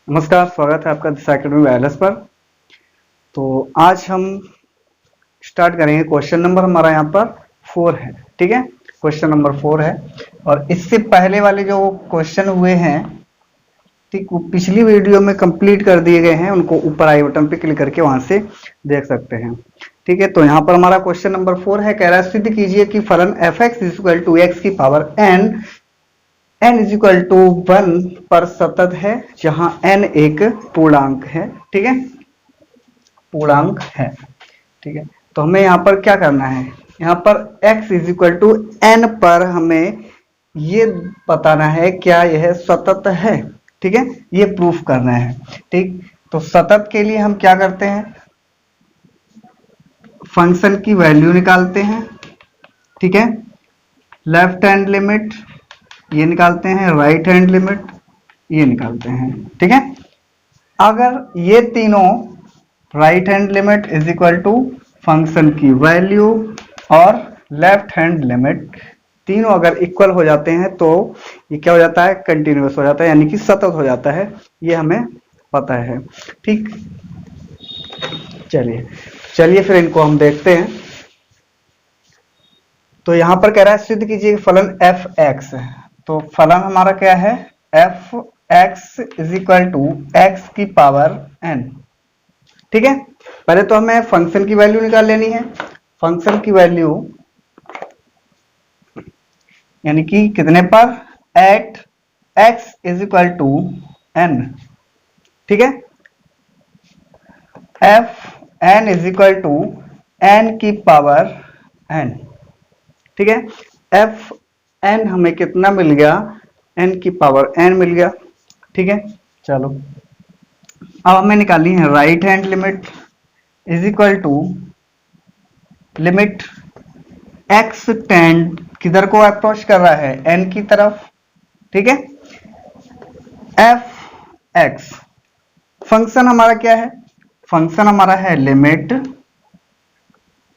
नमस्कार, स्वागत है आपका दिशा अकेडमी वायरलेस पर। तो आज हम स्टार्ट करेंगे। क्वेश्चन नंबर हमारा यहाँ पर 4 है, ठीक है। क्वेश्चन नंबर 4 है और इससे पहले वाले जो क्वेश्चन हुए हैं, ठीक, वो पिछली वीडियो में कंप्लीट कर दिए गए हैं। उनको ऊपर आई बटन पे क्लिक करके वहां से देख सकते हैं, ठीक है। तो यहाँ पर हमारा क्वेश्चन नंबर 4 है, कह रहा है सिद्ध कीजिए कि फलन F X equal to x की power n is equal to 1 पर सतत है, जहां n एक पूर्णांक है, ठीक है, पूर्णांक है, ठीक है। तो हमें यहाँ पर क्या करना है, यहाँ पर x is equal to n पर हमें ये बताना है क्या यह सतत है, ठीक है, ये प्रूफ करना है, ठीक। तो सतत के लिए हम क्या करते हैं, फंक्शन की वैल्यू निकालते हैं, ठीक है। लेफ्ट हैंड लिमिट ये निकालते हैं, राइट हैंड लिमिट ये निकालते हैं, ठीक है। अगर ये तीनों right hand limit is equal to function की वैल्यू और लेफ्ट हैंड लिमिट तीनों अगर इक्वल हो जाते हैं तो ये क्या हो जाता है, कंटिन्यूअस हो जाता है, यानी कि सतत हो जाता है। ये हमें पता है, ठीक। चलिए फिर इनको हम देखते हैं। तो यहां पर कह रहा है सिद्ध कीजिए फलन एफ एक्स है। तो फलन हमारा क्या है, f x is equal to x की पावर एन, ठीक है। पहले तो हमें फंक्शन की वैल्यू निकाल लेनी है। फंक्शन की वैल्यू यानी कि कितने पर, at x is equal to n, ठीक है। F n is equal to n की पावर एन, ठीक है। एफ एन हमें कितना मिल गया, एन की पावर एन मिल गया, ठीक है। चलो अब हमें निकालनी है right hand limit is equal to limit x tend किधर को अप्रोच कर रहा है, एन की तरफ, ठीक है। एफ एक्स फंक्शन हमारा क्या है, फंक्शन हमारा है limit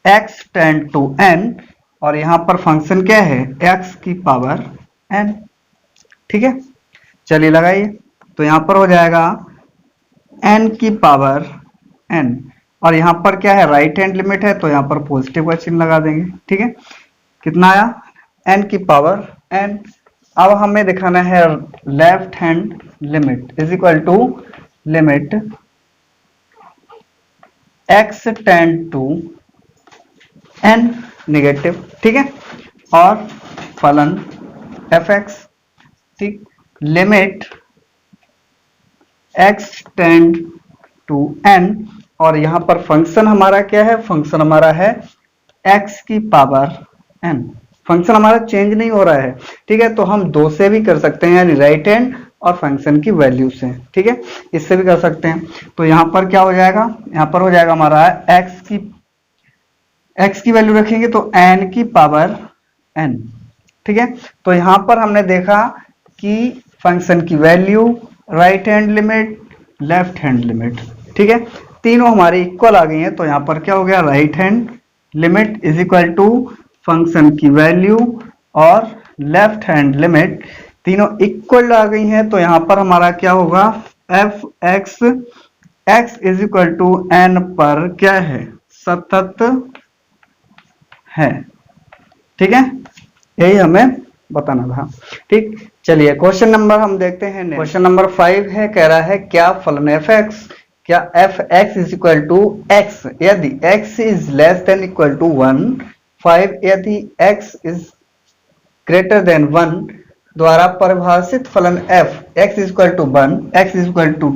x tend to n और यहां पर फंक्शन क्या है, एक्स की पावर एन, ठीक है। चलिए लगाइए। तो यहां पर हो जाएगा एन की पावर एन और यहां पर क्या है, राइट हैंड लिमिट है तो यहां पर पॉजिटिव का चिन्ह लगा देंगे, ठीक है। कितना आया, एन की पावर एन। अब हमें दिखाना है left hand limit is equal to limit x tend to n negative, ठीक है, और फलन एफ एक्स, ठीक, limit x tend to n और यहां पर फंक्शन हमारा क्या है, फंक्शन हमारा है एक्स की पावर एन। फंक्शन हमारा चेंज नहीं हो रहा है, ठीक है। तो हम दो से भी कर सकते हैं, यानी राइट हैंड और फंक्शन की वैल्यू से, ठीक है, इससे भी कर सकते हैं। तो यहां पर क्या हो जाएगा, यहां पर हो जाएगा हमारा एक्स की वैल्यू रखेंगे तो एन की पावर एन, ठीक है। तो यहां पर हमने देखा कि फंक्शन की value, right hand limit, left hand limit, ठीक है, तीनों हमारी इक्वल आ गई हैं। तो यहां पर क्या हो गया, right hand limit is equal to function की वैल्यू और लेफ्ट हैंड लिमिट तीनों इक्वल आ गई हैं। तो यहां पर हमारा क्या होगा, f x x is equal to n पर क्या है, सतत है, ठीक है। यही हमें बताना था, ठीक। चलिए क्वेश्चन नंबर हम देखते हैं। क्वेश्चन नंबर 5 है, कह रहा है क्या फलन एफ एक्स, क्या F x is equal to X यदि X is less than equal to 1, 5 यदि एक्स इज ग्रेटर देन 1 द्वारा परिभाषित फलन F x is equal to 1, x is equal to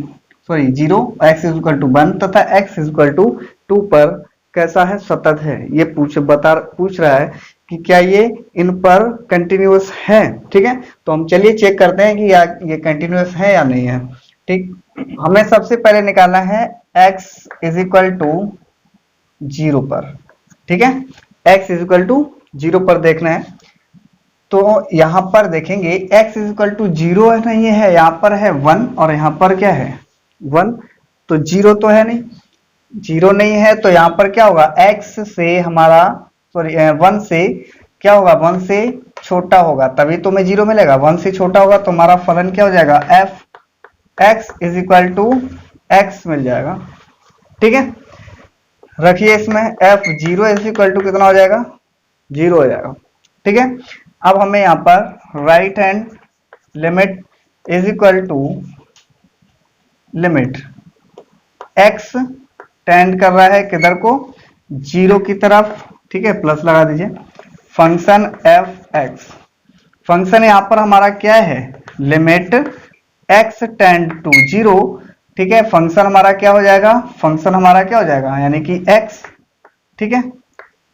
0, x is equal to 1 तथा x is equal to 2 पर कैसा है, सतत है। ये पूछ रहा है कि क्या ये इन पर कंटिन्यूअस है, ठीक है। तो हम चलिए चेक करते हैं कि ये कंटिन्यूअस है या नहीं है, ठीक। हमें सबसे पहले निकालना है x इज इक्वल टू 0 पर, ठीक है, x इज इक्वल टू 0 पर देखना है। तो यहां पर देखेंगे x इज इक्वल टू 0 नहीं है, यहां पर है 1 और यहां पर क्या है 1, तो 0 तो है नहीं, 0 नहीं है। तो यहां पर क्या होगा, x से हमारा 1 से क्या होगा, 1 से छोटा होगा तभी तो हमें 0 मिलेगा, 1 से छोटा होगा तो हमारा फलन क्या हो जाएगा, x is equal to x मिल जाएगा। ठीक है, रखिए इसमें f0 इज इक्वल टू कितना हो जाएगा, 0 हो जाएगा। ठीक है, अब हमें यहाँ पर right hand limit is equal to limit x tend कर रहा है किधर को, 0 की तरफ। ठीक है, प्लस लगा दीजिए। फंक्शन f(x), फंक्शन यहाँ पर हमारा क्या है, लिमिट x टेंड टू 0। ठीक है, फंक्शन हमारा क्या हो जाएगा, फंक्शन हमारा क्या हो जाएगा, यानी कि x। ठीक है,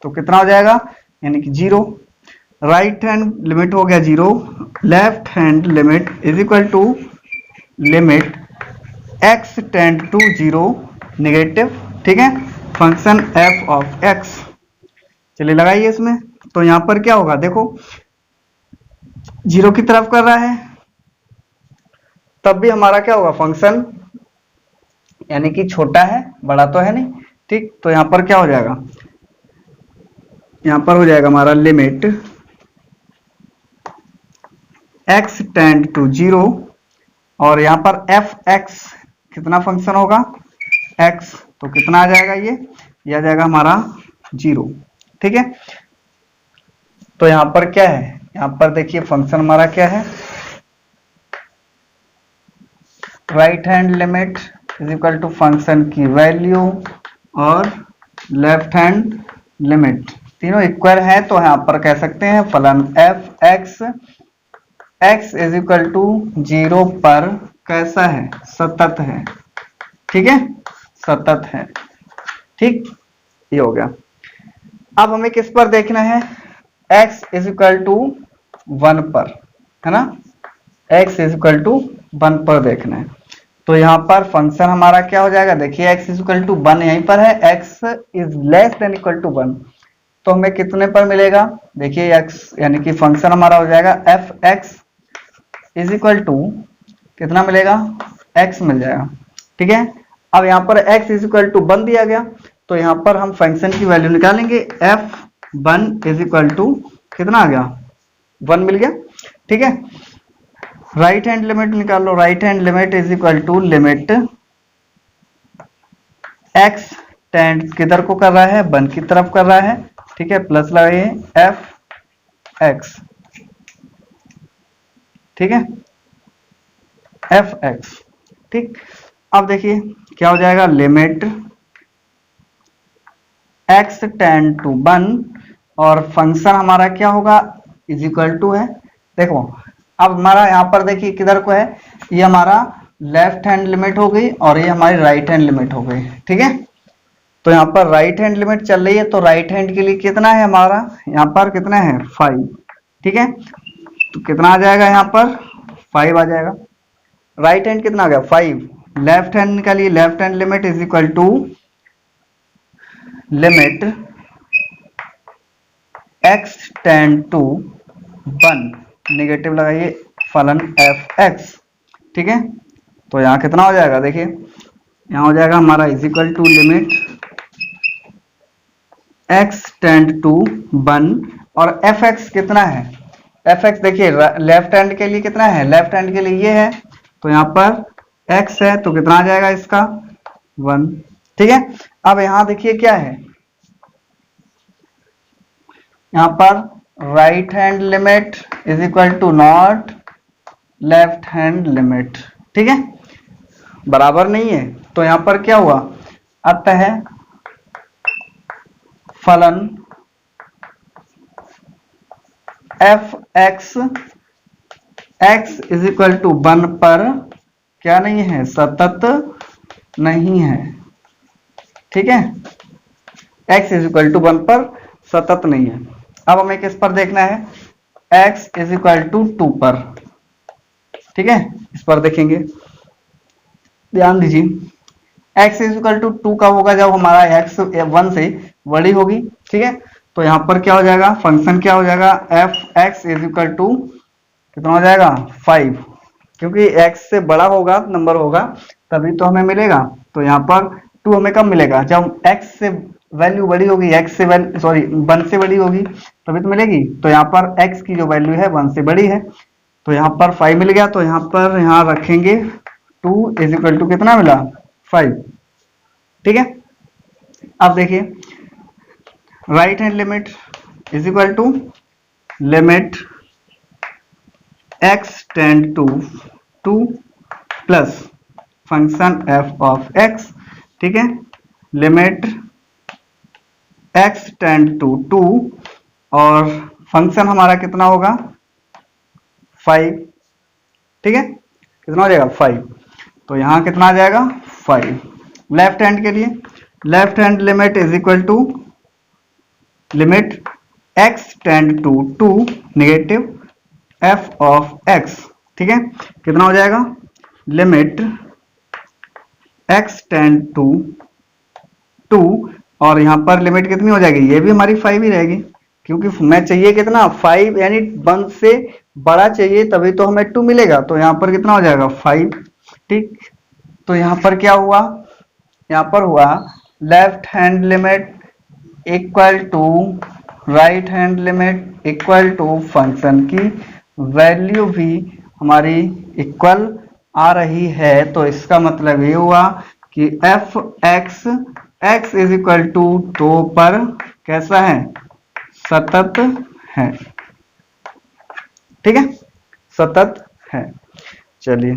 तो कितना हो जाएगा, यानी कि 0। राइट हैंड लिमिट हो गया 0, left hand limit is equal to limit x tend to 0 negative. ठीक है, फंक्शन f ऑफ x। चलिए लगाइए इसमें, तो यहां पर क्या होगा, देखो 0 की तरफ कर रहा है, तब भी हमारा क्या होगा, फंक्शन यानी कि छोटा है, बड़ा तो है नहीं। ठीक, तो यहां पर क्या हो जाएगा, यहां पर हो जाएगा हमारा लिमिट x टेंड टू 0, और यहां पर f(x) कितना फंक्शन होगा, x, तो कितना आ जाएगा, ये आ जाएगा हमारा 0। ठीक है, तो यहां पर क्या है, यहां पर देखिए फंक्शन हमारा क्या है, right hand limit is equal to function की वैल्यू और लेफ्ट हैंड लिमिट, तीनों इक्वल है, तो यहां पर कह सकते हैं फलन f(x) x is equal to 0 पर कैसा है, सतत है। ठीक है, सतत है। ठीक, ये हो गया। अब हमें किस पर देखना है, x इज इक्वल टू 1 पर, है ना, x इज इक्वल टू 1 पर देखना है। तो यहाँ पर फंक्शन हमारा क्या हो जाएगा, देखिए x इज इक्वल टू 1 यहीं पर है, x is less than equal to 1, तो हमें कितने पर मिलेगा, देखिए x यानी कि फंक्शन हमारा हो जाएगा f(x) इज इक्वल टू कितना मिलेगा, x मिल जाएगा। ठीक है, अब यहाँ पर x इज इक्वल टू 1 दिया गया, तो यहाँ पर हम फंक्शन की वैल्यू निकालेंगे, f(1) इज इक्वल टू कितना आ गया, 1 मिल गया। ठीक है, राइट हैंड लिमिट निकाल लो, right hand limit is equal to limit x tend किधर को कर रहा है, 1 की तरफ कर रहा है। ठीक है, प्लस लगाइए f(x), ठीक है, f(x). ठीक, अब देखिए क्या हो जाएगा, लिमिट x टेंड टू 1 और फंक्शन हमारा क्या होगा, इज इक्वल टू है, देखो अब हमारा यहाँ पर देखिए किधर को है, ये हमारा लेफ्ट हैंड लिमिट हो गई और ये हमारी राइट हैंड लिमिट हो गई। ठीक है, तो यहाँ पर राइट हैंड लिमिट चल रही है, तो राइट हैंड के लिए कितना है हमारा, यहाँ पर कितना है, 5। ठीक है, तो कितना आ जाएगा, यहाँ पर 5 आ जाएगा। राइट हैंड कितना आ गया, 5। लेफ्ट हैंड निकालिए, left hand limit is equal to limit x tend to 1 negative लगाइए, फलन f(x). ठीक है, तो यहाँ कितना हो जाएगा, देखिए यहाँ हो जाएगा हमारा is equal to limit x tend to 1 और f(x) कितना है, f(x) देखिए लेफ्ट हैंड के लिए कितना है, लेफ्ट हैंड के लिए ये है, तो यहाँ पर x है, तो कितना आ जाएगा इसका, 1। ठीक है, अब यहाँ देखिए क्या है, यहाँ पर right hand limit is equal to not left hand limit. ठीक है, बराबर नहीं है, तो यहाँ पर क्या हुआ, अतः फलन f(x) x is equal to 1 पर क्या नहीं है, सतत नहीं है। ठीक है, x इज इक्वल टू 1 पर सतत नहीं है। अब हमें किस पर देखना है, x इज इक्वल टू 2 पर। ठीक है, इस पर देखेंगे, ध्यान दीजिए, x इज इक्वल टू 2 कब होगा, जब हमारा x 1 से बड़ी होगी। ठीक है, तो यहाँ पर क्या हो जाएगा, फंक्शन क्या हो जाएगा, f(x) इज इक्वल टू कितना हो जाएगा, 5, क्योंकि x से बड़ा होगा नंबर होगा तभी तो हमें मिलेगा। तो यहाँ पर 2 हमें कब मिलेगा, जब x से वैल्यू बड़ी होगी, x से 1 से बड़ी होगी तभी तो मिलेगी। तो यहाँ पर x की जो वैल्यू है 1 से बड़ी है, तो यहाँ पर 5 मिल गया, तो यहाँ पर यहाँ रखेंगे 2 इज इक्वल टू कितना मिला 5। ठीक है, अब देखिए right hand limit is equal to limit x tend to 2 plus function f of x। ठीक है, लिमिट x टेंड टू 2 और फंक्शन हमारा कितना होगा 5। ठीक है, कितना हो जाएगा 5, तो यहां कितना आ जाएगा 5। लेफ्ट हैंड के लिए left hand limit is equal to limit x tend to 2 negative f of x। ठीक है, कितना हो जाएगा लिमिट x टेंड टू 2 और यहां पर लिमिट कितनी हो जाएगी, ये भी हमारी 5 ही रहेगी, क्योंकि मैं चाहिए कितना 5 यानी 1 से बड़ा चाहिए तभी तो हमें 2 मिलेगा, तो यहां पर कितना हो जाएगा 5। ठीक, तो यहां पर क्या हुआ, यहां पर हुआ left hand limit equal to right hand limit equal to function की वैल्यू भी हमारी इक्वल आ रही है, तो इसका मतलब ये हुआ कि f x x is equal to 2 पर कैसा है सतत है। ठीक है, सतत है। चलिए